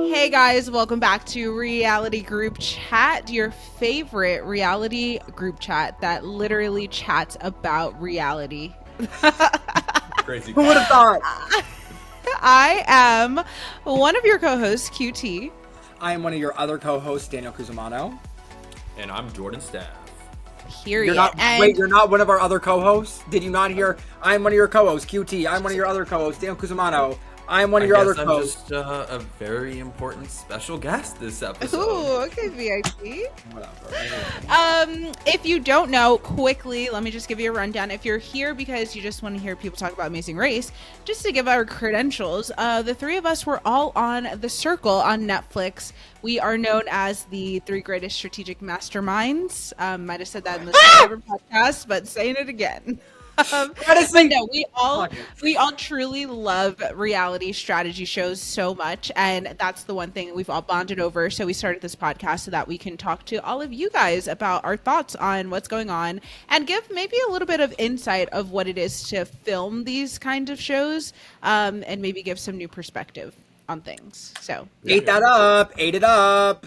Hey guys, welcome back to Reality Group Chat, your favorite reality group chat that literally chats about reality. Crazy. Who would have thought? I am one of your co-hosts, QT. I am one of your other co-hosts, Daniel Cusimano. And I'm Jordan Staff. Period. You're not one of our other co-hosts? Did you not hear? I'm one of your co-hosts, QT. I'm one of your other co-hosts, Daniel Cusimano. I'm one of your other co-hosts. I'm just a very important special guest this episode. Ooh, okay, VIP. Whatever. If you don't know, quickly, let me just give you a rundown. If you're here because you just want to hear people talk about Amazing Race, just to give our credentials, the three of us were all on The Circle on Netflix. We are known as the three greatest strategic masterminds. Might have said that in the favorite podcast, but saying it again. But no, we all truly love reality strategy shows so much, and that's the one thing we've all bonded over. So we started this podcast so that we can talk to all of you guys about our thoughts on what's going on and give maybe a little bit of insight of what it is to film these kind of shows, and maybe give some new perspective on things. So Ate it up.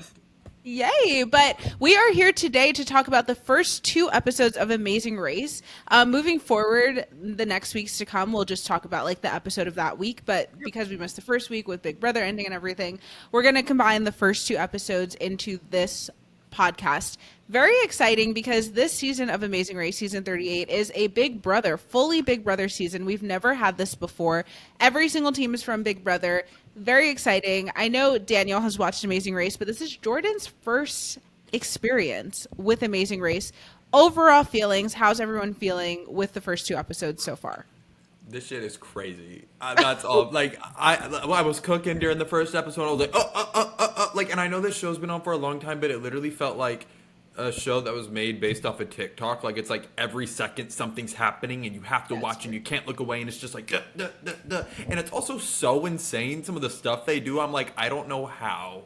Yay! But we are here today to talk about the first two episodes of Amazing Race. Moving forward, the next weeks to come, we'll just talk about like the episode of that week. But because we missed the first week with Big Brother ending and everything, we're going to combine the first two episodes into this podcast. Very exciting because this season of Amazing Race, season 38, is a Big Brother, fully Big Brother season. We've never had this before. Every single team is from Big Brother. Very exciting. I know Daniel has watched Amazing Race, but this is Jordan's first experience with Amazing Race. Overall feelings, how's everyone feeling with the first two episodes so far? This shit is crazy. That's all. Like I was cooking during the first episode. I was like, like, and I know this show's been on for a long time, but it literally felt like a show that was made based off of TikTok. Like it's like every second something's happening, and you have to watch, and you can't look away, and it's just like, duh, duh, duh, duh. And it's also so insane. Some of the stuff they do, I'm like, I don't know how.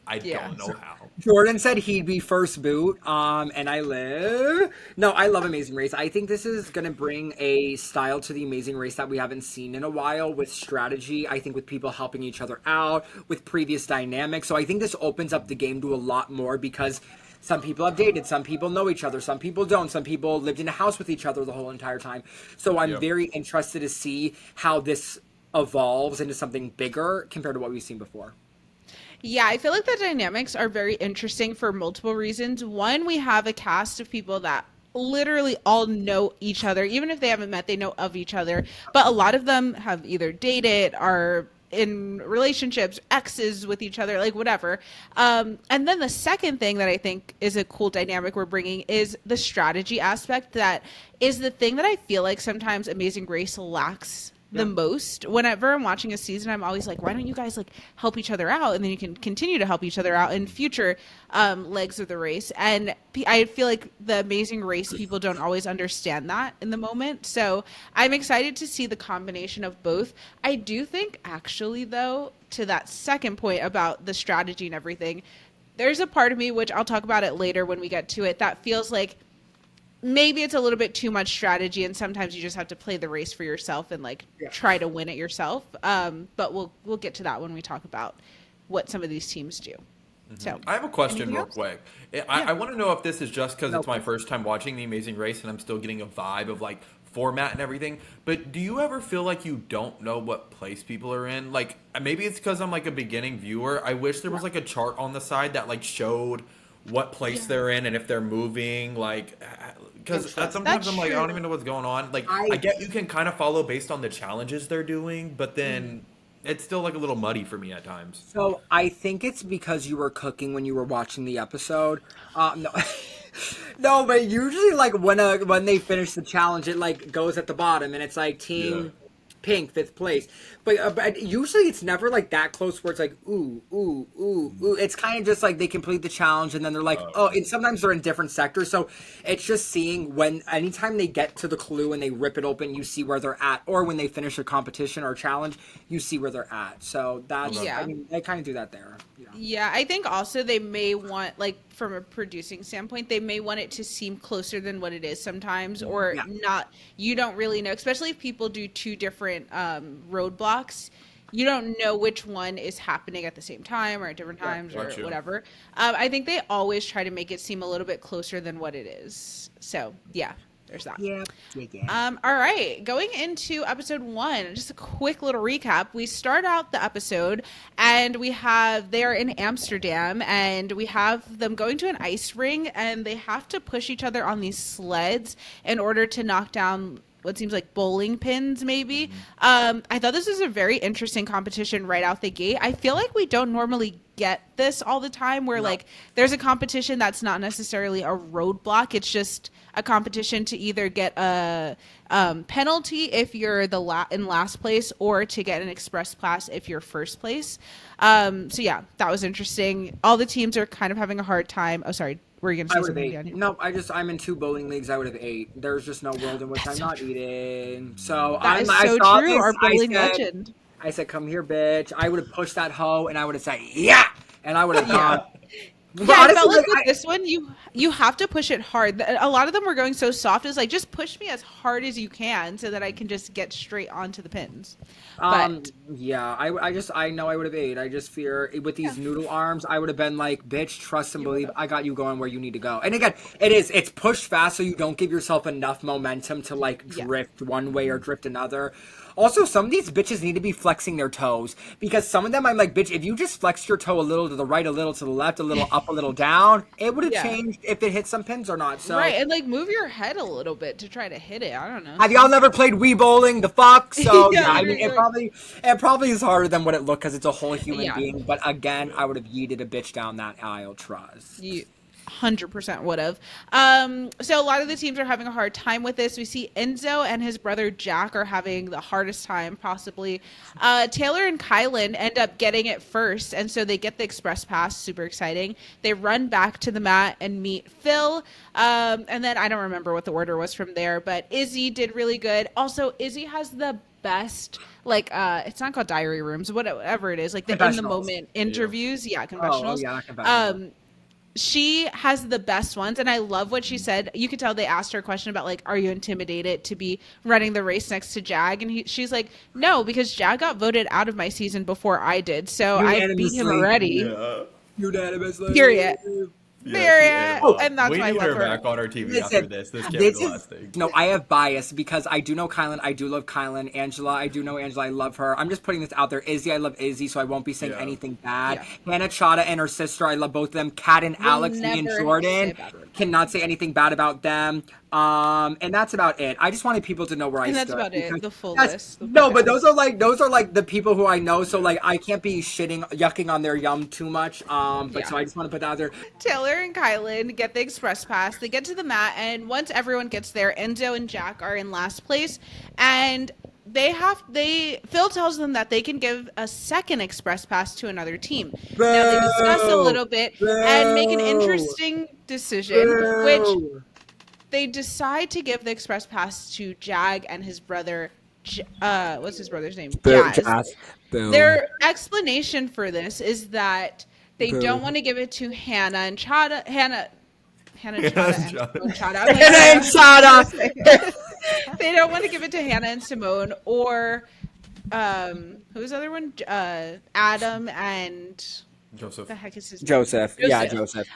I don't know how. Jordan said he'd be first boot, and I love Amazing Race. I think this is going to bring a style to the Amazing Race that we haven't seen in a while with strategy, I think with people helping each other out, with previous dynamics. So I think this opens up the game to a lot more because some people have dated, some people know each other, some people don't, some people lived in a house with each other the whole entire time. So I'm very interested to see how this evolves into something bigger compared to what we've seen before. Yeah, I feel like the dynamics are very interesting for multiple reasons. One, we have a cast of people that literally all know each other. Even if they haven't met, they know of each other. But a lot of them have either dated, are in relationships, exes with each other, like whatever. And then the second thing that I think is a cool dynamic we're bringing is the strategy aspect. That is the thing that I feel like sometimes Amazing Grace lacks the most. Whenever I'm watching a season, I'm always like, why don't you guys like help each other out, and then you can continue to help each other out in future legs of the race. And I feel like the Amazing Race people don't always understand that in the moment, so I'm excited to see the combination of both. I do think actually though, to that second point about the strategy and everything, there's a part of me, which I'll talk about it later when we get to it, that feels like maybe it's a little bit too much strategy, and sometimes you just have to play the race for yourself and like try to win it yourself. But we'll get to that when we talk about what some of these teams do. So I have a question real quick. I want to know if this is just because it's my first time watching The Amazing Race and I'm still getting a vibe of like format and everything. But do you ever feel like you don't know what place people are in? Like maybe it's because I'm like a beginning viewer. I wish there was like a chart on the side that like showed what place they're in and if they're moving, like, because sometimes I'm like, I don't even know what's going on. Like, I get you can kind of follow based on the challenges they're doing, but then it's still like a little muddy for me at times. So I think it's because you were cooking when you were watching the episode. No. No, but usually like when they finish the challenge, it like goes at the bottom and it's like team pink, 5th place. But usually it's never like that close where it's like, ooh. It's kind of just like they complete the challenge and then they're like, and sometimes they're in different sectors. So it's just seeing anytime they get to the clue and they rip it open, you see where they're at. Or when they finish a competition or a challenge, you see where they're at. So that's, I mean, they kind of do that there. Yeah, I think also they may want, like, from a producing standpoint, they may want it to seem closer than what it is sometimes, or not. You don't really know, especially if people do two different roadblocks. you don't know which one is happening at the same time or at different times or Gotcha. whatever. I think they always try to make it seem a little bit closer than what it is. So yeah, there's that. Yeah. All right, going into episode 1, just a quick little recap. We start out the episode and they're in Amsterdam and we have them going to an ice ring and they have to push each other on these sleds in order to knock down what seems like bowling pins, maybe. I thought this was a very interesting competition right out the gate. I feel like we don't normally get this all the time where like there's a competition that's not necessarily a roadblock. It's just a competition to either get a penalty if you're in last place or to get an express pass if you're first place. So yeah, that was interesting. All the teams are kind of having a hard time. Oh, sorry. Were you going to say something, Daniel? No, I'm in 2 bowling leagues. I would have 8. There's just no world in which That's I'm so not eating. So That is I so saw true. this, Our bowling I said, legend. I said, come here, bitch. I would have pushed that hoe and I would have said, yeah. And I would have gone. But Yeah, I felt honestly, like with this one, you have to push it hard. A lot of them were going so soft. It's like just push me as hard as you can so that I can just get straight onto the pins. But yeah, I know I would have 8. I just fear with these noodle arms, I would have been like, bitch, trust and believe. I got you going where you need to go. And again, it's pushed fast so you don't give yourself enough momentum to like drift one way or drift another. Also, some of these bitches need to be flexing their toes because some of them I'm like, bitch, if you just flexed your toe a little to the right, a little to the left, a little up, a little down, it would have changed if it hit some pins or not. So right, and like move your head a little bit to try to hit it. I don't know. have y'all never played Wii Bowling? The fuck? So Yeah, yeah, I mean, literally. it probably is harder than what it looked because it's a whole human Yeah. being. But again, I would have yeeted a bitch down that aisle. Trust. You 100% would have. So a lot of the teams are having a hard time with this. We see Enzo and his brother Jack are having the hardest time possibly. Taylor and Kylan end up getting it first, and so they get the express pass. Super exciting. They run back to the mat and meet Phil. And then I don't remember what the order was from there, but Izzy did really good. Also, Izzy has the best it's not called diary rooms, whatever it is, like the in the moment interviews. Yeah, confessionals. Oh yeah, confessionals. She has the best ones, and I love what she said. You could tell they asked her a question about like, are you intimidated to be running the race next to Jag? And she's like, no, because Jag got voted out of my season before I did, so I beat him already. Yeah. Unanimously. Period. Yeah, and that's we why I need love her her. back on our TV Listen, after this. This can't be the last thing. No, I have bias because I do know Kylan. I do love Kylan. Angela, I do know Angela. I love her. I'm just putting this out there. Izzy, I love Izzy, so I won't be saying anything bad. Hannah Chada and her sister, I love both of them. Kat and Alex, me and Jordan, cannot say anything bad about them. And that's about it. I just wanted people to know where I stood. And that's about it. The full list. No, but those are like the people who I know. So like I can't be yucking on their yum too much. So I just want to put that out there. Taylor and Kylan get the express pass. They get to the mat, and once everyone gets there, Enzo and Jack are in last place, and Phil tells them that they can give a second express pass to another team. Now they discuss a little bit and make an interesting decision, which they decide to give the express pass to Jag and his brother. What's his brother's name? Jazz. Their explanation for this is that they don't want to give it to Hannah and Chada. Hannah and Chada. They don't want to give it to Hannah and Simone or who's the other one? Adam and Joseph. the heck is his name? Joseph. Yeah, Joseph.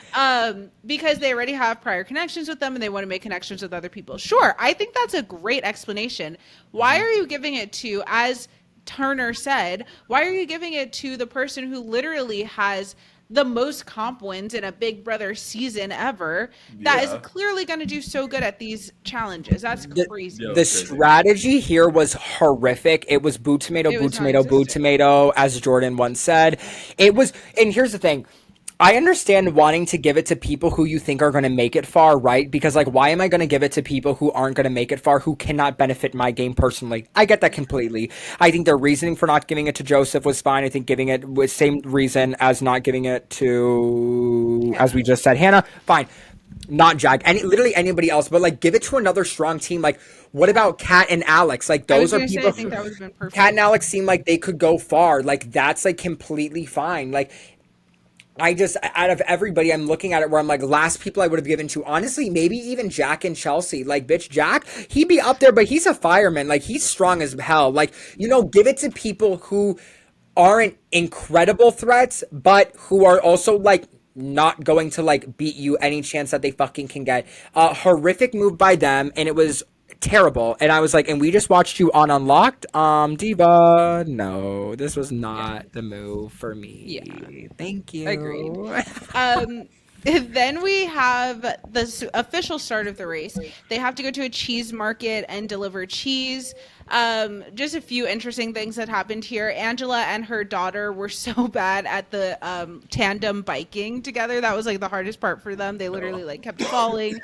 Because they already have prior connections with them and they want to make connections with other people. Sure, I think that's a great explanation. Why are you giving it to, as Turner said, why are you giving it to the person who literally has the most comp wins in a Big Brother season ever that is clearly going to do so good at these challenges? That's crazy. The strategy here was horrific. It was boo tomato, boo tomato, as Jordan once said. It was, and here's the thing. I understand wanting to give it to people who you think are going to make it far, right? Because, like, why am I going to give it to people who aren't going to make it far, who cannot benefit my game personally? I get that completely. I think their reasoning for not giving it to Joseph was fine. I think giving it was same reason as not giving it to, as we just said, Hannah. Fine. Not Jag. Literally anybody else, but, like, give it to another strong team. Like, what about Kat and Alex? Like, those are people. I think that would have been perfect. Kat and Alex seem like they could go far. Like, that's, like, completely fine. Like, I just, out of everybody, I'm looking at it where I'm like, last people I would have given to, honestly, maybe even Jack and Chelsea. Like, bitch, Jack, he'd be up there, but he's a fireman. Like, he's strong as hell. Like, give it to people who aren't incredible threats, but who are also like not going to like beat you any chance that they fucking can get. Horrific move by them, and it was terrible. And I was like, and we just watched you on Unlocked. Diva, no, this was Yeah. not the move for Yeah. me. Thank Agreed. you. Um, then we have the official start of the race. They have to go to a cheese market and deliver cheese. Just a few interesting things that happened here. Angela and her daughter were so bad at the tandem biking together. That was like the hardest part for them. They literally like kept falling.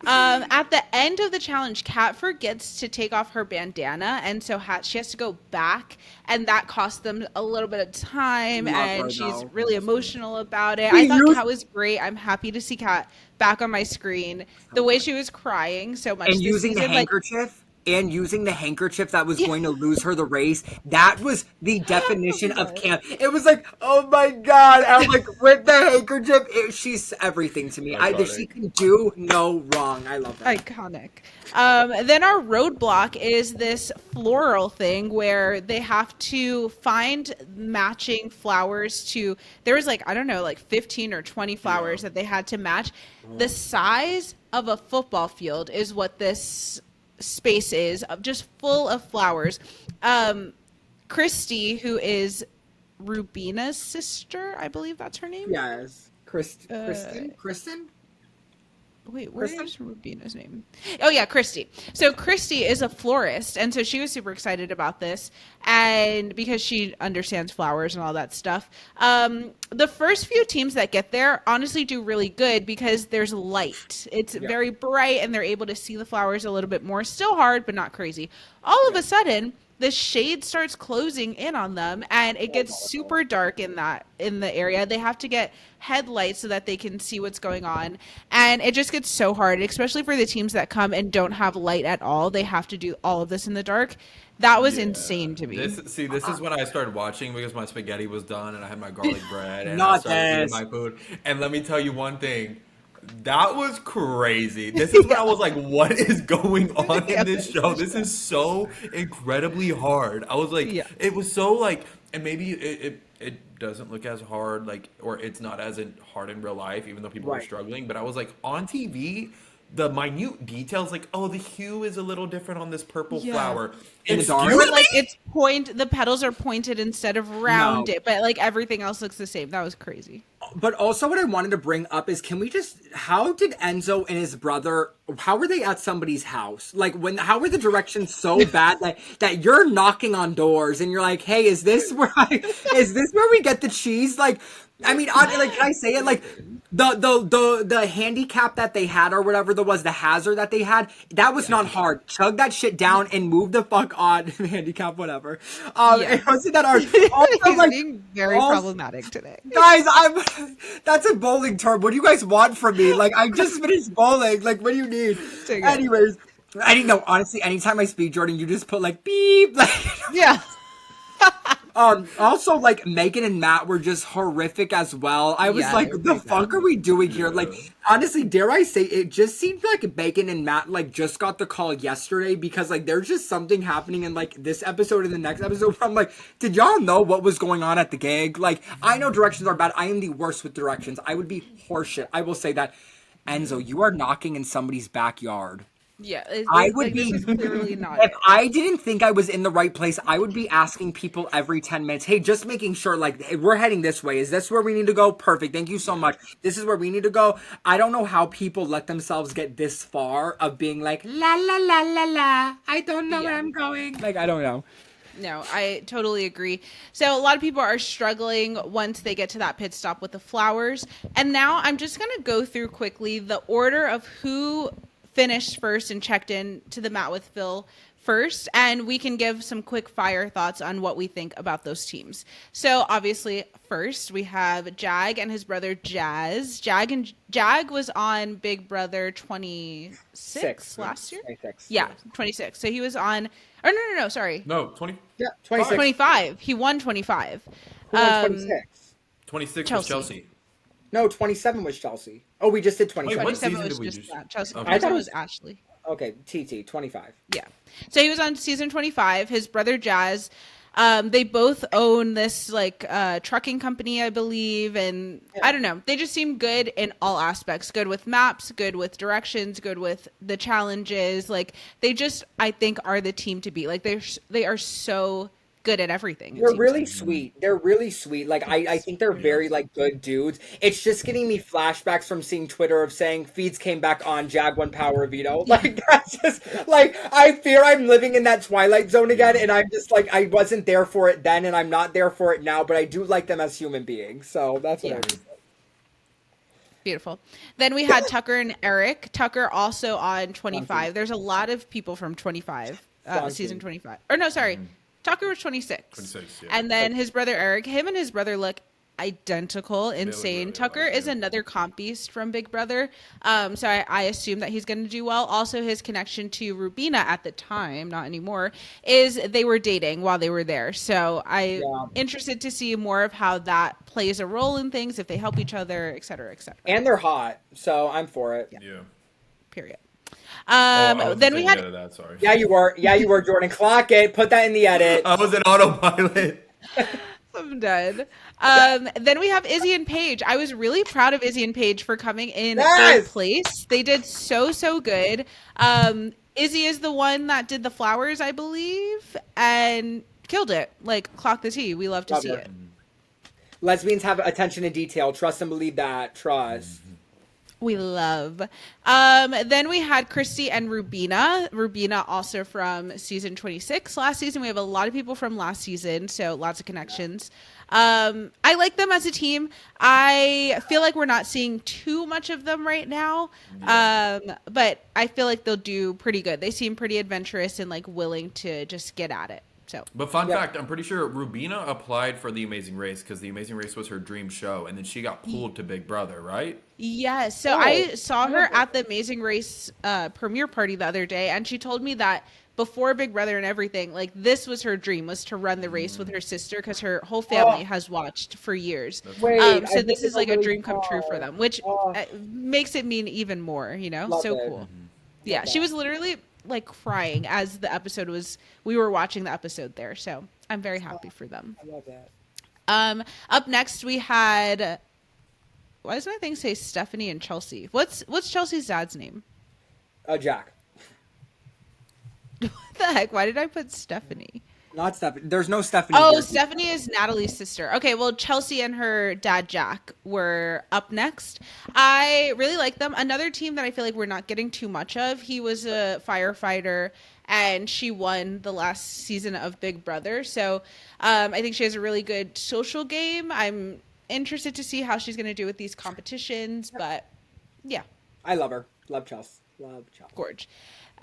At the end of the challenge, Kat forgets to take off her bandana, and so she has to go back, and that cost them a little bit of time. Love her, And she's though. really emotional about it. She I thought used- Kat was great. I'm happy to see Kat back on my screen. The way she was crying so much and this using the season, like handkerchief and using the handkerchief that was Yeah. going to lose her the race, that was the definition Oh my of God. camp. It was like, oh my god, I'm like, with the handkerchief, she's everything to me. She can do no wrong. I love that. Iconic. Then our roadblock is this floral thing where they have to find matching flowers to. There was like, I don't know, like 15 or 20 flowers that they had to match. The size of a football field is what this space is, of just full of flowers. Christy, who is Rubina's sister, I believe that's her name. Yes. Kristen? Wait, Kristen? where's Rubina's name? Oh yeah, Christy. So Christy is a florist, and so she was super excited about this, and because she understands flowers and all that stuff. The first few teams that get there honestly do really good because there's light. It's very bright, and they're able to see the flowers a little bit more. Still hard, but not crazy. All of a sudden, the shade starts closing in on them, and it gets super dark in the area. They have to get headlights so that they can see what's going on, and it just gets so hard, especially for the teams that come and don't have light at all. They have to do all of this in the dark. That was insane to me. This is when I started watching because my spaghetti was done and I had my garlic bread and I Not started this. eating my food. And let me tell you one thing. That was crazy. This is when I was like, what is going on in this show? This is so incredibly hard. I was like, Yeah. it was so like, and maybe it doesn't look as hard, like, or it's not as hard in real life, even though people are Right. struggling. But I was like, on TV, the minute details, like, oh, the hue is a little different on this purple Yeah. flower. In the dark? Excuse Or like me? it's the petals are pointed instead of rounded, but like everything else looks the same. That was crazy. But also what I wanted to bring up is, how did Enzo and his brother, how were they at somebody's house? Like how were the directions so bad that you're knocking on doors and you're like, hey, is this where we get the cheese? Like, I mean, like, can I say it? Like, the handicap that they had or whatever the hazard that they had, that was not hard. Chug that shit down and move the fuck on. Handicap, whatever. It wasn't that hard. Also, He's like, being very problematic today. guys, that's a bowling term. What do you guys want from me? Like, I just finished bowling. Like, what do you need? Take it. Anyways, I didn't know. Honestly, anytime I speak, Jordan, you just put like beep. Like, Yeah. also, like, Megan and Matt were just horrific as well. I was Yeah, like, they were the pretty fuck are we doing here? Like, honestly, dare I say, it just seemed like Megan and Matt, like, just got the call yesterday because, like, there's just something happening in, like, this episode and the next episode where I'm like, did y'all know what was going on at the gig? Like, I know directions are bad. I am the worst with directions. I would be horseshit. I will say that. Enzo, you are knocking in somebody's backyard. Yeah. I would this be is clearly not if it. I didn't think I was in the right place, I would be asking people every 10 minutes, hey, just making sure, like, hey, we're heading this way. Is this where we need to go? Perfect. Thank you so much. This is where we need to go. I don't know how people let themselves get this far of being like, la, la, la, la, la. I don't know where I'm going. Like, I don't know. No, I totally agree. So a lot of people are struggling once they get to that pit stop with the flowers. And now I'm just going to go through quickly the order of who finished first and checked in to the mat with Phil first, and we can give some quick fire thoughts on what we think about those teams. So obviously first we have Jag and his brother Jazz. Jag was on Big Brother 26 last year. 26. Yeah, 26. So he was on, or no, sorry. No, 20, Yeah, 26. 25. He won 25. Who won 26? 26 was Chelsea. Chelsea. No, 27 was Chelsea. Oh, we just did 27. What 27 season was did we just just- that. Chelsea. Okay. 27 was Ashley. Okay, TT, 25. Yeah. So he was on season 25. His brother Jazz. They both own this like trucking company, I believe, and I don't know. They just seem good in all aspects. Good with maps, good with directions, good with the challenges. Like they just, I think, are the team to beat. Like they are so good at everything. It They're seems really like. sweet. They're really sweet. Like I think they're Yeah. very like good dudes. It's just getting me flashbacks from seeing Twitter of saying feeds came back on Jag 1 Power Vito. Like that's just like I fear I'm living in that Twilight Zone again, Yeah. and I'm just like I wasn't there for it then, and I'm not there for it now. But I do like them as human beings. So that's what I Yeah. would say. Beautiful. Then we had Tucker and Eric. Tucker also on Strong team. 25. There's a lot of people from 25, Strong season team. 25. Or no, sorry. Tucker was 26. 26, yeah. And then his brother Eric, him and his brother look identical, insane. really Tucker alike, is yeah. another comp beast from Big Brother. So I assume that he's going to do well. Also, his connection to Rubina at the time, not anymore, is they were dating while they were there. So I'm Yeah. interested to see more of how that plays a role in things, if they help each other, et cetera, et cetera. And they're hot, so I'm for it. Yeah. Period. Oh, I wasn't Then we taking had note of that. Sorry. Yeah, you were. Yeah, you were, Jordan. Clock it. Put that in the edit. I was in autopilot. I'm done. Then we have Izzy and Paige. I was really proud of Izzy and Paige for coming in third Yes! place. They did so good. Izzy is the one that did the flowers, I believe, and killed it. Like clock the tea. We love to Love see her. it. Lesbians have attention to detail. Trust and believe that. Trust. We love. Then we had Christy and Rubina. Rubina also from season 26. Last season, we have a lot of people from last season, so lots of connections. I like them as a team. I feel like we're not seeing too much of them right now, but I feel like they'll do pretty good. They seem pretty adventurous and like willing to just get at it. So. But fun Yeah. fact, I'm pretty sure Rubina applied for The Amazing Race because The Amazing Race was her dream show, and then she got pulled to Big Brother, right? Yes. So Oh, I saw her wonderful. at the Amazing Race premiere party the other day, and she told me that before Big Brother and everything, like this was her dream, was to run the race with her sister because her whole family has watched for years. Wait, So I this think is like a really dream come true for far. them, which Oh. makes it mean even more. You know, Love so it. cool. Yeah, she was literally like crying as the episode was. We were watching the episode there, so I'm very happy for them. I love that. Up next we had. Why does my thing say Stephanie and Chelsea? What's Chelsea's dad's name? Jack. What the heck? Why did I put Stephanie? Not Stephanie. There's no Stephanie. Oh, here. Stephanie is Natalie's sister. Okay, well, Chelsea and her dad Jack were up next. I really like them. Another team that I feel like we're not getting too much of. He was a firefighter, and she won the last season of Big Brother. So I think she has a really good social game. I'm interested to see how she's going to do with these competitions, but yeah. I love her. Love Chelsea. Love Chelsea. Gorge.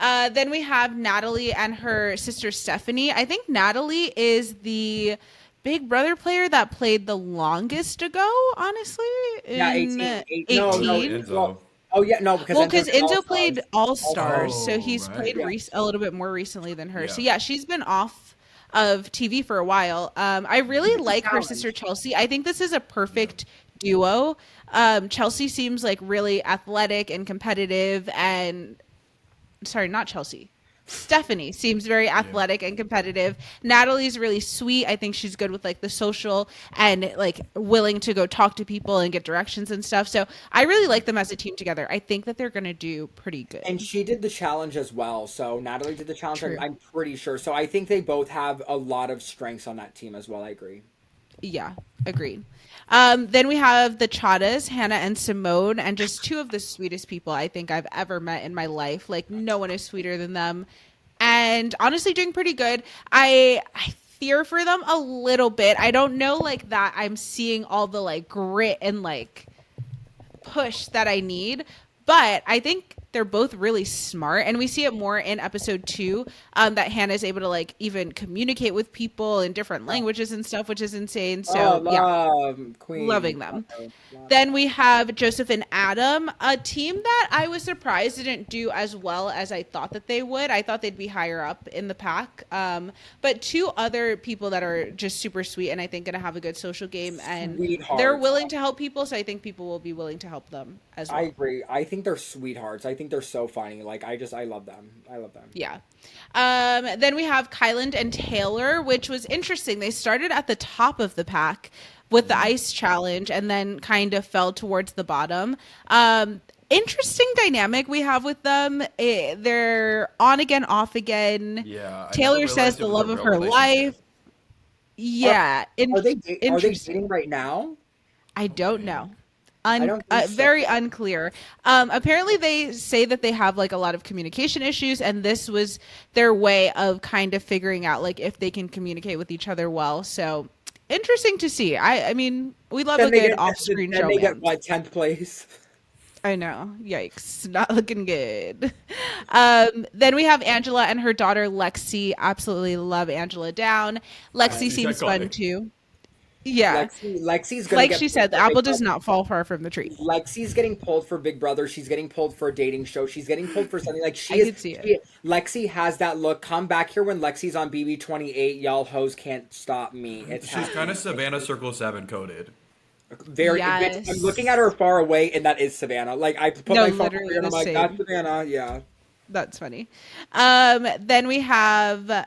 Then we have Natalie and her sister Stephanie. I think Natalie is the Big Brother player that played the longest ago, honestly. Yeah, in 18. 18. No, Enzo. well, oh yeah, no, because Well, because did Enzo All-Stars. played All Stars, so Oh, he's right. played Yeah. a little bit more recently than her. So Yeah. yeah, she's been off of TV for a while. I really like her challenge. sister Chelsea. I think this is a perfect duo. Chelsea seems like really athletic and competitive, and sorry, not Chelsea. Stephanie seems very athletic and competitive. Natalie's really sweet. I think she's good with like the social and like willing to go talk to people and get directions and stuff. So I really like them as a team together. I think that they're going to do pretty good. And she did the challenge as well. So Natalie did the challenge. True. I'm pretty sure. So I think they both have a lot of strengths on that team as well. I agree. Yeah, agreed. Then we have the Chadas, Hannah and Simone, and just two of the sweetest people I think I've ever met in my life. Like no one is sweeter than them, and honestly, doing pretty good. I fear for them a little bit. I don't know like that. I'm seeing all the like grit and like push that I need, but I think they're both really smart, and we see it more in episode 2 that Hannah's able to like even communicate with people in different languages and stuff, which is insane. So yeah, love Queen. loving them. Love her. then we have Joseph and Adam, a team that I was surprised didn't do as well as I thought that they would. I thought they'd be higher up in the pack. But two other people that are just super sweet and I think going to have a good social game, and Sweethearts. they're willing to help people. So I think people will be willing to help them as well. I agree. I think they're sweethearts. I think they're so funny. Like I love them. I love them. Yeah. Then we have Kyland and Taylor, which was interesting. They started at the top of the pack with the ice challenge and then kind of fell towards the bottom. Interesting dynamic we have with them. They're on again, off again. Yeah, I never Taylor realized says it the was a love of real her relationship. life. Yeah, Are they interesting. dating right now? I don't man. know. I don't think so. Very unclear. Apparently, they say that they have like a lot of communication issues, and this was their way of kind of figuring out like if they can communicate with each other well. So interesting to see. I mean, we love a good off-screen Then they get romance. what, 10th place? I know. Yikes. Not looking good. Then we have Angela and her daughter Lexi. Absolutely love Angela down. Lexi She's seems fun iconic. too. Yeah. Lexi's gonna Like get she pulled said, the for Big apple does Brother. not fall far from the tree. Lexi's getting pulled for Big Brother. She's getting pulled for a dating show. She's getting pulled for something like I could see it. Lexi has that look. Come back here when Lexi's on BB28. Y'all hoes can't stop me. It's She's kind happening. of Savannah Circle 7 coded. Very. Yes. I'm looking at her far away, and that is Savannah. Like I put No, my phone literally here, and I'm the like, that's same. Savannah. Yeah. That's funny. Then we have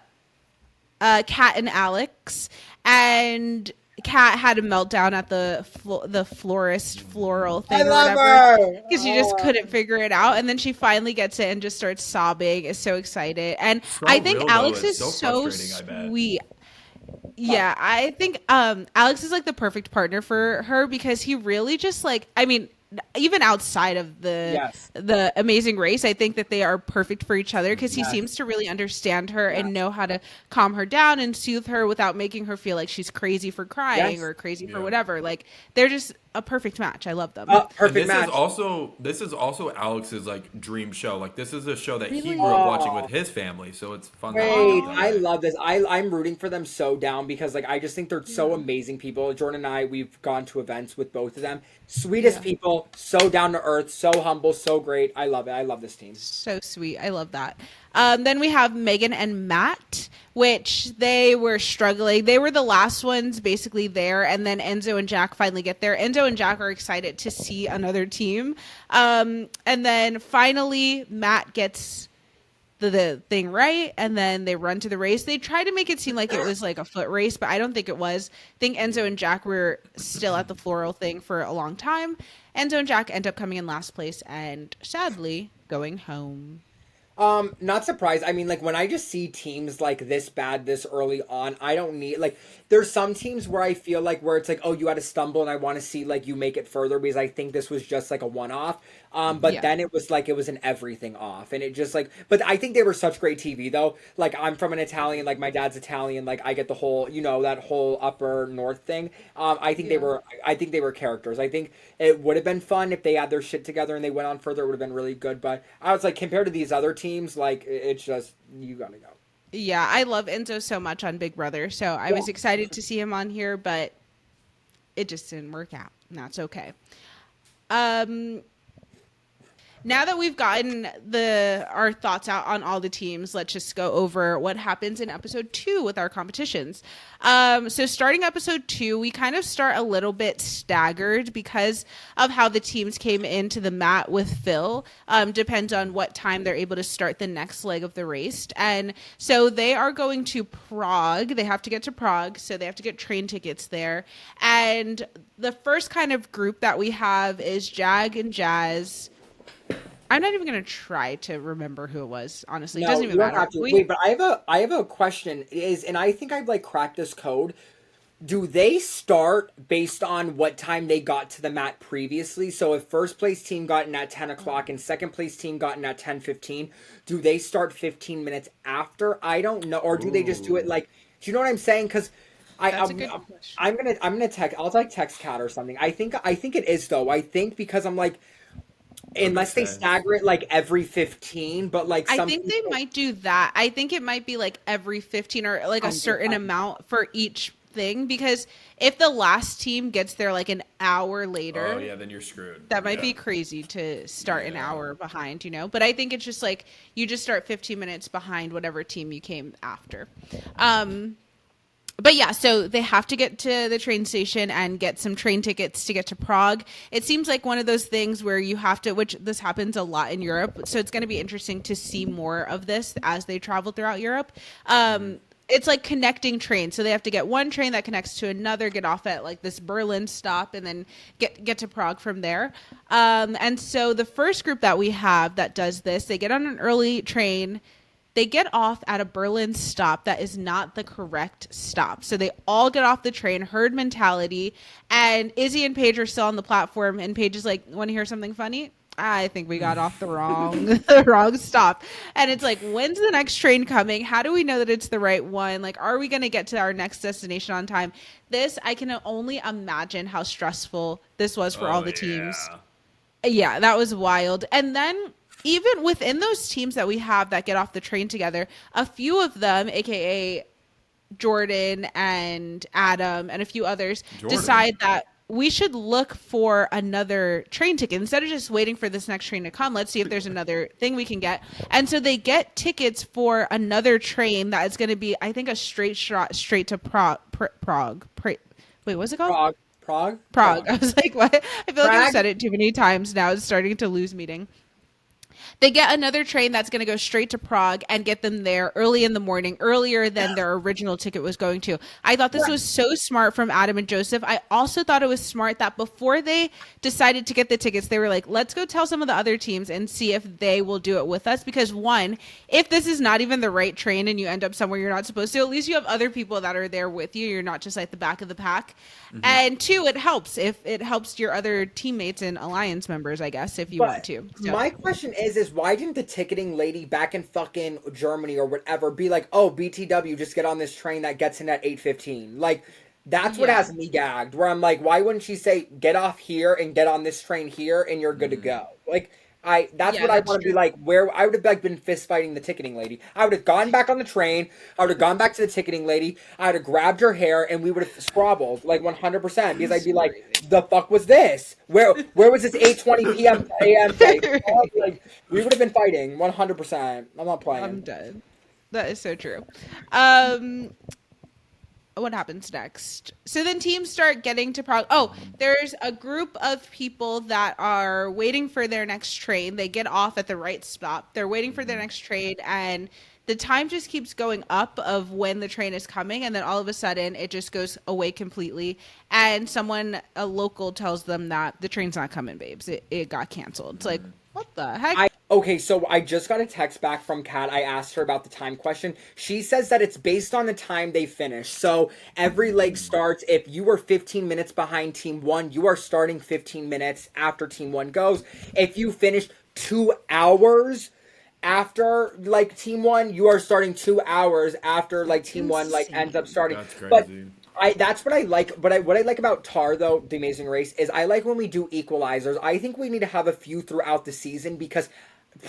Kat and Alex, and Kat had a meltdown at the florist floral I thing or love whatever her. because she just couldn't figure it out, and then she finally gets it and just starts sobbing. Is so excited, and So I think real, though. Alex It's is so so frustrating, I bet. sweet. Yeah, I think Alex is like the perfect partner for her because he really just like I mean even outside of Yes. the Amazing Race, I think that they are perfect for each other because he Yes. seems to really understand her Yes. and know how to calm her down and soothe her without making her feel like she's crazy for crying Yes. or crazy for Yeah. whatever. Like they're just a perfect match. I love them. And Perfect match. this is also Alex's like dream show. Like this is a show that he Really? grew up watching Oh. with his family, so it's fun. Great. To watch it that I way. love this. I'm rooting for them so down because like I just think they're so amazing people. Jordan and I, we've gone to events with both of them. Sweetest Yeah. people, so down to earth, so humble, so great. I love it. I love this team. So sweet. I love that. Then we have Megan and Matt, which they were struggling. They were the last ones basically there. And then Enzo and Jack finally get there. Enzo and Jack are excited to see another team. And then finally, Matt gets the thing right. And then they run to the race. They try to make it seem like it was like a foot race, but I don't think it was. I think Enzo and Jack were still at the floral thing for a long time. Enzo and Jack end up coming in last place and sadly going home. Not surprised. I mean, like when I just see teams like this bad this early on, I don't need like there's some teams where I feel like where it's like, oh, you had to stumble and I want to see like you make it further because I think this was just like a one off. But Yeah. then it was like it was an everything off. And it just like but I think they were such great TV though. Like I'm from an Italian, like my dad's Italian, like I get the whole, that whole upper north thing. I think they were characters. I think it would have been fun if they had their shit together and they went on further, it would have been really good. But I was like, compared to these other teams, like it's just you gotta go. Yeah, I love Enzo so much on Big Brother, so I was excited to see him on here, but it just didn't work out, and that's okay. Um, Now that we've gotten our thoughts out on all the teams, let's just go over what happens in episode 2 with our competitions. So starting episode 2, we kind of start a little bit staggered because of how the teams came into the mat with Phil. Depends on what time they're able to start the next leg of the race. And so they are going to Prague. They have to get to Prague, so they have to get train tickets there. And the first kind of group that we have is Jag and Jazz. I'm not even gonna try to remember who it was. Honestly, it doesn't even you don't matter. have to. Wait, but I have a question. And I think I've like cracked this code. Do they start based on what time they got to the mat previously? So if first place team got in at 10 o'clock and second place team got in at 10:15, do they start 15 minutes after? I don't know, or do they just do it like? Do you know what I'm saying? Because That's a good question. I'm gonna text. I'll like text Kat or something. I think it is though. I think because I'm like. Unless they sense. stagger it like every 15, but like I some think they people- might do that. I think it might be like every 15 or like a I'm- certain I'm- amount for each thing because if the last team gets there like an hour later, Oh yeah, then you're screwed. that might Yeah. be crazy to start an Yeah. hour behind, But I think it's just like you just start 15 minutes behind whatever team you came after. But yeah, so they have to get to the train station and get some train tickets to get to Prague. It seems like one of those things where you have to, which this happens a lot in Europe. So it's going to be interesting to see more of this as they travel throughout Europe. It's like connecting trains. So they have to get one train that connects to another, get off at like this Berlin stop, and then get to Prague from there. And so the first group that we have that does this, they get on an early train. They get off at a Berlin stop that is not the correct stop. So they all get off the train, herd mentality, and Izzy and Paige are still on the platform, and Paige is like, want to hear something funny? I think we got off the wrong the wrong stop. And it's like, when's the next train coming? How do we know that it's the right one? Like, are we going to get to our next destination on time? This, I can only imagine how stressful this was for all the teams. Yeah, that was wild. And then even within those teams that we have that get off the train together, a few of them, aka Jordan and Adam and a few others, decide that we should look for another train ticket instead of just waiting for this next train to come. Let's see if there's another thing we can get. And so they get tickets for another train that is going to be, I think, a straight shot straight to Prague. Wait, what's it called? Prague. I was like, what? I feel like I've said it too many times now. It's starting to lose meaning. They get another train that's going to go straight to Prague and get them there early in the morning, earlier than their original ticket was going to. I thought this was so smart from Adam and Joseph. I also thought it was smart that before they decided to get the tickets, they were like, let's go tell some of the other teams and see if they will do it with us. Because one, if this is not even the right train and you end up somewhere you're not supposed to, at least you have other people that are there with you. You're not just like the back of the pack. And two, it helps if it helps your other teammates and alliance members, I guess, if you want to. So. My question is why didn't the ticketing lady back in fucking Germany or whatever be like, oh, BTW, just get on this train that gets in at 8:15? Like, that's what has me gagged, where I'm like, why wouldn't she say, get off here and get on this train here and you're good to go? Like, that's what I want to be like, where I would have like been fist fighting the ticketing lady. I would have gone back on the train. I would have gone back to the ticketing lady. I would have grabbed her hair and we would have squabbled like 100% because I'd be like, the fuck was this? Where was this 8:20 p.m. a.m. Like, we would have been fighting 100%. I'm not playing. I'm dead. That is so true. What happens next? So then teams start getting to Prague. Oh, there's a group of people that are waiting for their next train. They get off at the right stop. They're waiting for their next train, and the time just keeps going up of when the train is coming, and then all of a sudden it just goes away completely. And a local tells them that the train's not coming, babes. It got canceled. It's like, what the heck? Okay, so I just got a text back from Kat. I asked her about the time question. She says that it's based on the time they finish. So every leg starts, if you were 15 minutes behind Team 1, you are starting 15 minutes after Team 1 goes. If you finish 2 hours after like Team 1, you are starting 2 hours after like Team 1 like ends up starting. That's crazy. But that's what I like. But what I like about TAR, though, The Amazing Race, is I like when we do equalizers. I think we need to have a few throughout the season because,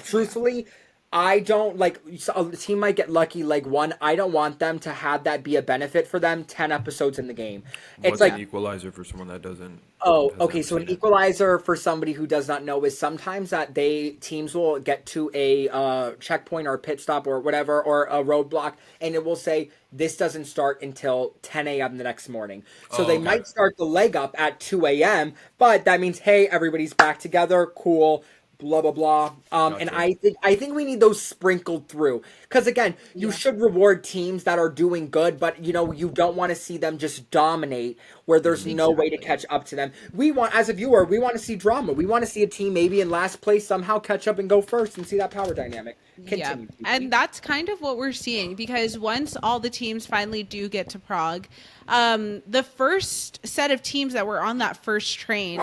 truthfully, I don't like a team might get lucky like one. I don't want them to have that be a benefit for them 10 episodes in the game. It's What's like an equalizer for someone that doesn't? Oh, okay. So an equalizer for somebody who does not know is sometimes that teams will get to a checkpoint or a pit stop or whatever or a roadblock, and it will say this doesn't start until 10 a.m. the next morning. So they might start the leg up at 2 a.m., but that means hey, everybody's back together, cool. Blah blah blah. And I think we need those sprinkled through because again, you should reward teams that are doing good, but you don't want to see them just dominate where there's no way to catch up to them. We want, as a viewer, we want to see drama. We want to see a team maybe in last place somehow catch up and go first and see that power dynamic continue. Yeah, and that's kind of what we're seeing because once all the teams finally do get to Prague, the first set of teams that were on that first train.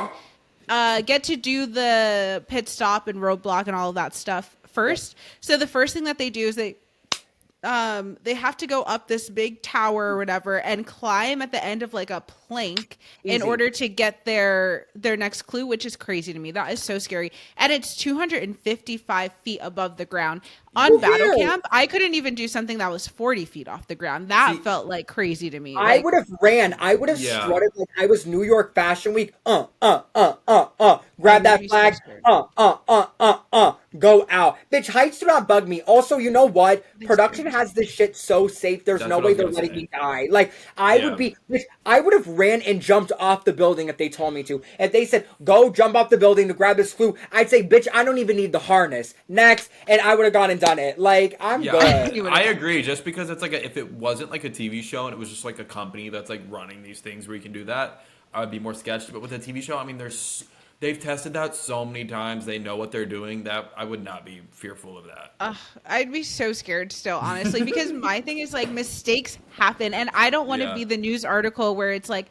Get to do the pit stop and roadblock and all of that stuff first. So the first thing that they do is they have to go up this big tower or whatever and climb at the end of like a plank in Easy. order to get their next clue, which is crazy to me. That is so scary. And it's 255 feet above the ground. On Who battle cares? camp, I couldn't even do something that was 40 feet off the ground. That See, felt like crazy to me. I Like, would have ran. I would have yeah. strutted like I was New York Fashion Week. I Grab would that be so flag. scared. Go out. Bitch, heights do not bug me. Also, you know what? They Production scare me. has this shit so safe. There's That's no what I way was they're gonna letting say. me die. Like I would Yeah. be. Bitch, I would have ran and jumped off the building if they told me to. If they said go jump off the building to grab this clue, I'd say, bitch, I don't even need the harness. Next, and I would have gone and done it. Like I'm Yeah, good. You I would've- agree. Just because it's like if it wasn't like a TV show and it was just like a company that's like running these things where you can do that, I would be more sketched. But with a TV show, I mean, they've tested that so many times. They know what they're doing. That I would not be fearful of that. I'd be so scared still, honestly, because my thing is like mistakes happen, and I don't want to Yeah. be the news article where it's like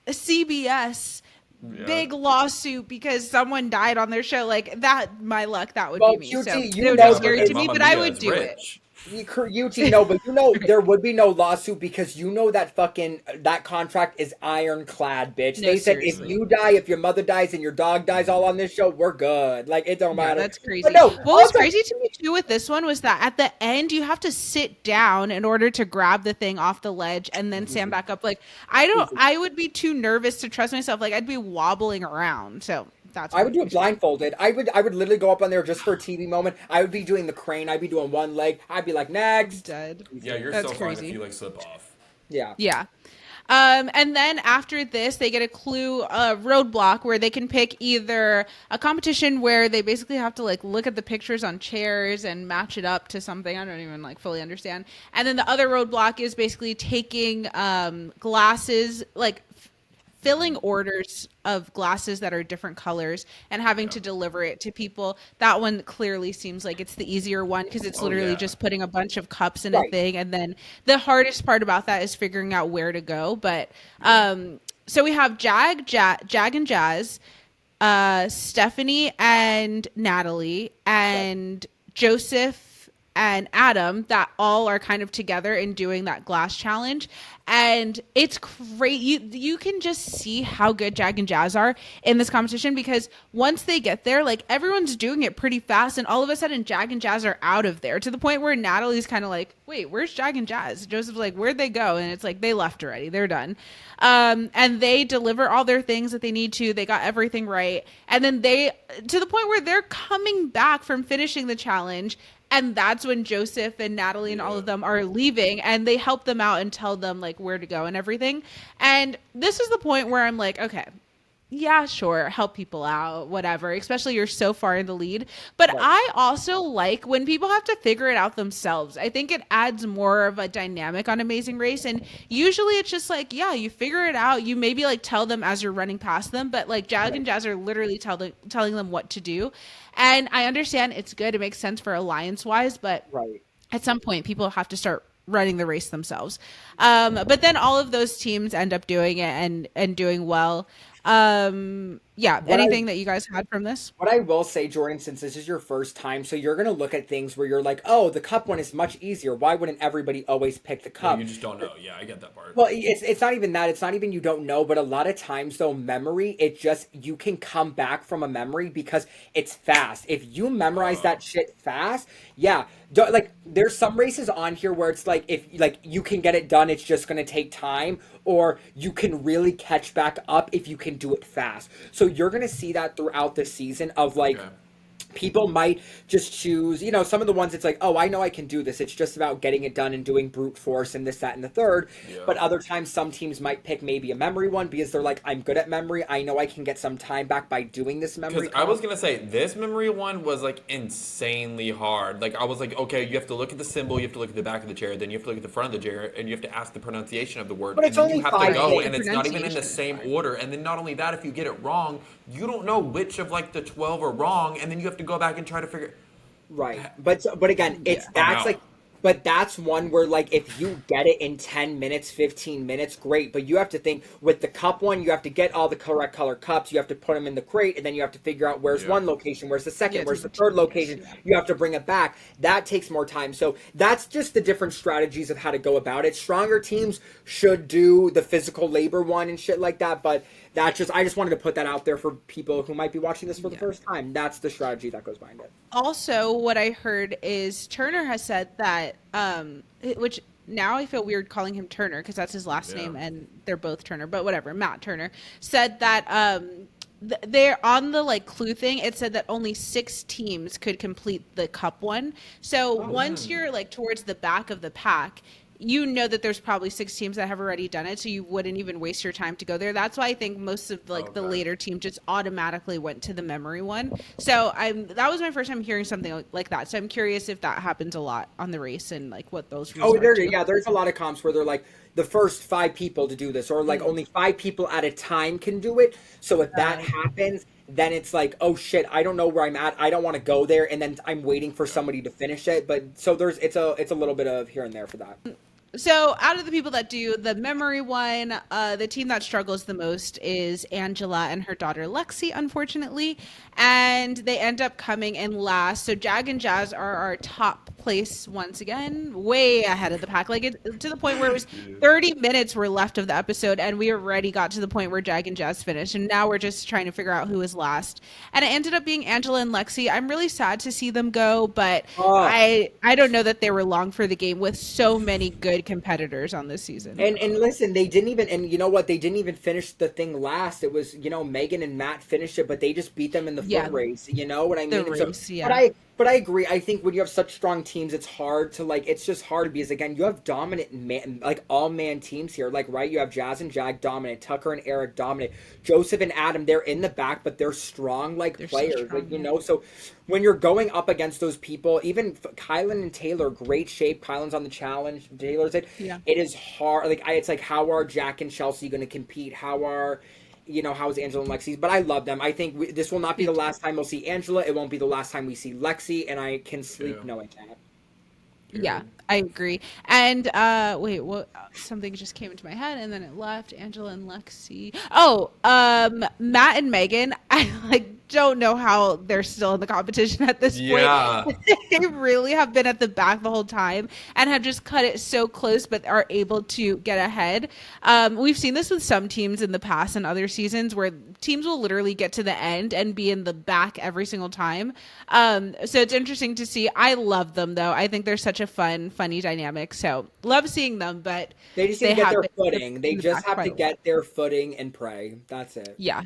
a CBS Yeah. big lawsuit because someone died on their show. Like that, my luck, that would Well, be me. So QT, it you would know be that scary But to me, Mamma but I Mia would is do it. rich. UT, no, but you know there would be no lawsuit because you know that fucking that contract is ironclad, bitch. No, They said if seriously. you die, if your mother dies, and your dog dies, all on this show, we're good. Like it don't Yeah, matter. that's crazy. But no, What was also crazy to me too with this one was that at the end you have to sit down in order to grab the thing off the ledge and then stand back up. Like I would be too nervous to trust myself. Like I'd be wobbling around. So that's I what would do makes it me blindfolded. I would literally go up on there just for a TV moment. I would be doing the crane. I'd be doing one leg. I'd be like next. dead. Yeah, you're That's so fine crazy. if you like slip off. Yeah. Yeah. And then after this, they get a clue roadblock where they can pick either a competition where they basically have to like look at the pictures on chairs and match it up to something. I don't even like fully understand. And then the other roadblock is basically taking glasses, like filling orders of glasses that are different colors and having to deliver it to people. That one clearly seems like it's the easier one because it's literally yeah. just putting a bunch of cups in a Right. thing. And then the hardest part about that is figuring out where to go. But so we have Jag and Jazz, Stephanie and Natalie, and Joseph and Adam that all are kind of together in doing that glass challenge. And it's great. You can just see how good Jag and Jazz are in this competition because once they get there, like everyone's doing it pretty fast, and all of a sudden Jag and Jazz are out of there to the point where Natalie's kind of like, "Wait, where's Jag and Jazz?" Joseph's like, "Where'd they go?" And it's like they left already. They're done. And they deliver all their things that they need to. They got everything right, and then they to the point where they're coming back from finishing the challenge. And that's when Joseph and Natalie and all of them are leaving, and they help them out and tell them like where to go and everything. And this is the point where I'm like, okay, yeah, sure, help people out, whatever, especially you're so far in the lead. But Right. I also like when people have to figure it out themselves. I think it adds more of a dynamic on Amazing Race. And usually it's just like, yeah, you figure it out. You maybe like tell them as you're running past them, but like Jag and Jazz are literally telling them what to do. And I understand it's good. It makes sense for alliance wise, but Right. at some point people have to start running the race themselves. But then all of those teams end up doing it and doing well. Yeah. What Anything that you guys had from this? What I will say, Jordan, since this is your first time, so you're gonna look at things where you're like, oh, the cup one is much easier. Why wouldn't everybody always pick the No, cup? you just don't know. Yeah, I get that part. Well, it's not even that. It's not even you don't know, but a lot of times though, memory, it just you can come back from a memory because it's fast. If you memorize that shit fast, yeah. Like there's some races on here where it's like if like you can get it done, it's just gonna take time, or you can really catch back up if you can do it fast. So you're gonna see that throughout the season of like. Okay. People might just choose, you know, some of the ones it's like, oh, I know I can do this. It's just about getting it done and doing brute force and this, that, and the third. Yeah. But other times, some teams might pick maybe a memory one because they're like, I'm good at memory. I know I can get some time back by doing this memory. Because I was gonna say this memory one was like insanely hard. Like I was like, okay, you have to look at the symbol, you have to look at the back of the chair, then you have to look at the front of the chair, and you have to ask the pronunciation of the word. But it's and then only you have to 5 go, days. and it's not even in the Pronunciation. same order. And then not only that, if you get it wrong, you don't know which of like the 12 are wrong, and then you have to go back and try to figure. Right. But again, it's I'm that's out. like But that's one where, like, if you get it in 10 minutes, 15 minutes, great. But you have to think with the cup one, you have to get all the correct color cups. You have to put them in the crate, and then you have to figure out where's one location, where's the second, Yeah, where's to the the third teams, location. yeah. You have to bring it back. That takes more time. So that's just the different strategies of how to go about it. Stronger teams should do the physical labor one and shit like that. But that's just, I just wanted to put that out there for people who might be watching this for the Yeah. first time. That's the strategy that goes behind it. Also, what I heard is Turner has said that, which now I feel weird calling him Turner because that's his last Yeah. name and they're both Turner, but whatever. Matt Turner said that they're on the like clue thing. It said that only 6 teams could complete the cup one. So once you're like towards the back of the pack, you know that there's probably 6 teams that have already done it, so you wouldn't even waste your time to go there. That's why I think most of like the Okay. later team just automatically went to the memory one. So that was my first time hearing something like that. So I'm curious if that happens a lot on the race and like what those rules Oh, are too. there's a lot of comps where they're like the first 5 people to do this, or like only 5 people at a time can do it. So if that happens, then it's like, oh shit, I don't know where I'm at. I don't want to go there, and then I'm waiting for somebody to finish it. But so it's a little bit of here and there for that. So out of the people that do the memory one, the team that struggles the most is Angela and her daughter Lexi, unfortunately, and they end up coming in last. So Jag and Jazz are our top place once again, way ahead of the pack, like to the point where it was 30 minutes were left of the episode, and we already got to the point where Jag and Jazz finished, and now we're just trying to figure out who is last. And it ended up being Angela and Lexi. I'm really sad to see them go, but I don't know that they were long for the game with so many good competitors on this season. And listen, they didn't even, and you know what? They didn't even finish the thing last. It was, Megan and Matt finished it, but they just beat them in the foot race. You know what I mean? The race, yeah. But I agree. I think when you have such strong teams, it's hard to like. It's just hard because again, you have dominant man, like all man teams here. Like right, you have Jazz and Jag dominant, Tucker and Eric dominant, Joseph and Adam. They're in the back, but they're strong like players. So strong, like So when you're going up against those people, even Kylan and Taylor, great shape. Kylan's on the challenge. Taylor's it. Yeah. It is hard. Like it's like how are Jack and Chelsea going to compete? How's Angela and Lexi? But I love them. I think this will not be the last time we'll see Angela. It won't be the last time we see Lexi, and I can sleep knowing that. Yeah, I agree. And wait, what? Something just came into my head, and then it left. Angela and Lexi. Oh, Matt and Megan. I don't know how they're still in the competition at this point. They really have been at the back the whole time and have just cut it so close, but are able to get ahead. We've seen this with some teams in the past and other seasons where teams will literally get to the end and be in the back every single time. So it's interesting to see. I love them though. I think they're such a funny dynamic. So love seeing them, but they just need to get their footing. They just have to get their footing and pray. That's it. Yeah.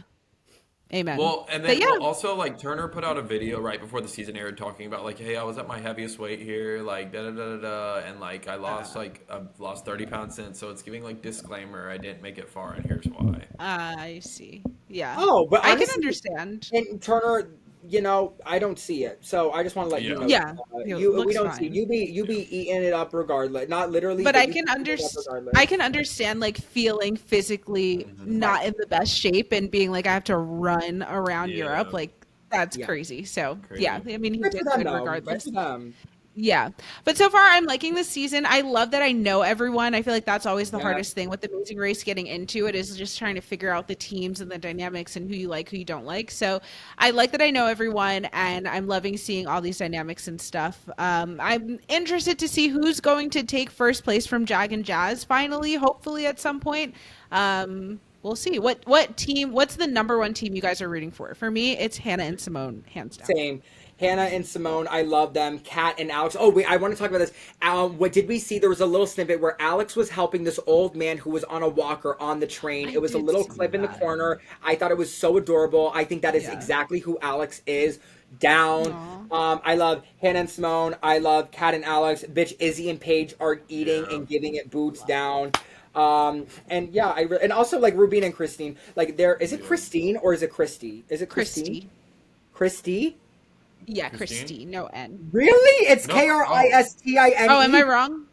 Amen. Well, and then also like Turner put out a video right before the season aired talking about like, hey, I was at my heaviest weight here, like da da da da da, and like I've lost 30 pounds since, so it's giving like disclaimer I didn't make it far, and here's why. I see. Yeah. Oh, but honestly, I can understand. And Turner, I don't see it, so I just want to let you know. Yeah, we don't see you be eating it up regardless, not literally. But I can understand. I can understand like feeling physically not in the best shape and being like I have to run around Europe. Like that's crazy. So yeah, I mean he did good regardless. Yeah. But so far I'm liking this season. I love that I know everyone. I feel like that's always the hardest thing with Amazing Race getting into it is just trying to figure out the teams and the dynamics and who you like, who you don't like. So I like that I know everyone and I'm loving seeing all these dynamics and stuff. I'm interested to see who's going to take first place from Jag and Jazz finally, hopefully at some point. We'll see. What team, what's the number one team you guys are rooting for? For me, it's Hannah and Simone, hands down. Same. Hannah and Simone, I love them. Kat and Alex. Oh, wait, I want to talk about this. What did we see? There was a little snippet where Alex was helping this old man who was on a walker on the train. It was a little clip in the corner. I thought it was so adorable. I think that is exactly who Alex is. Down. I love Hannah and Simone. I love Kat and Alex. Bitch, Izzy and Paige are eating and giving it boots down. And yeah, and also like Rubina and Christine. Like is it Christine or is it Christy? Is it Christine? Christy? Yeah, Christine, no N. Really? It's Kristine. Oh, am I wrong?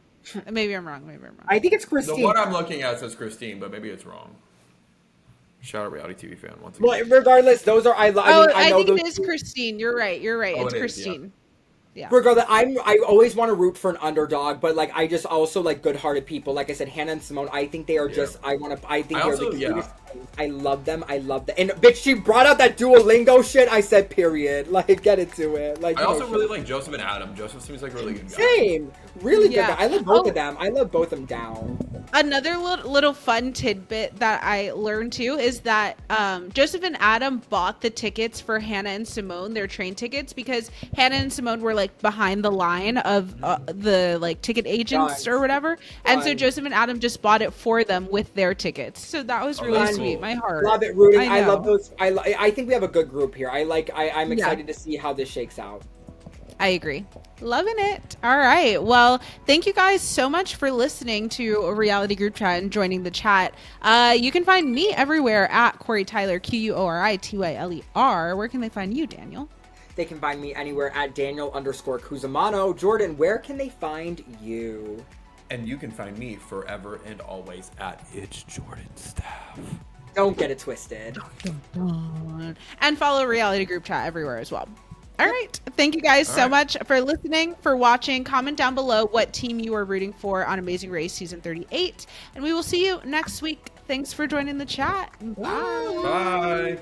Maybe I'm wrong. I think it's Christine. The one I'm looking at says Christine, but maybe it's wrong. Shout out reality TV fan once again. Well, regardless, those are I know think those it is Christine. You're right. It's Christine. Yeah. Regardless, I always want to root for an underdog, but like I just also like good-hearted people. Like I said, Hannah and Simone, I think they are just I think I they're also, the yeah. cutest things. I love them. I love them. And bitch, she brought out that Duolingo shit. I said period. Like get into it. Like I you know, also really like Joseph and Adam. Joseph seems like a really good guy. same. Really good Yeah. guy. I love both of them. I love both of them down. Another little fun tidbit that I learned too is that Joseph and Adam bought the tickets for Hannah and Simone, their train tickets, because Hannah and Simone were like behind the line of the like ticket agents Done. or whatever, and so Done. Joseph and Adam just bought it for them with their tickets. So that was Oh, really that's sweet. cool. My heart. Love it, rooting. I know. love those. I think we have a good group here. I'm Yeah. excited to see how this shakes out. I agree. Loving it. All right. Well, thank you guys so much for listening to a reality group chat and joining the chat. You can find me everywhere at Quori-Tyler, Quorityler. Where can they find you, Daniel? They can find me anywhere at Daniel_Cusimano. Jordan, where can they find you? And you can find me forever and always at It's Jordan Staff. Don't get it twisted. And follow reality group chat everywhere as well. All right. Thank you guys so much for listening, for watching. Comment down below what team you are rooting for on Amazing Race Season 38. And we will see you next week. Thanks for joining the chat. Bye. Bye.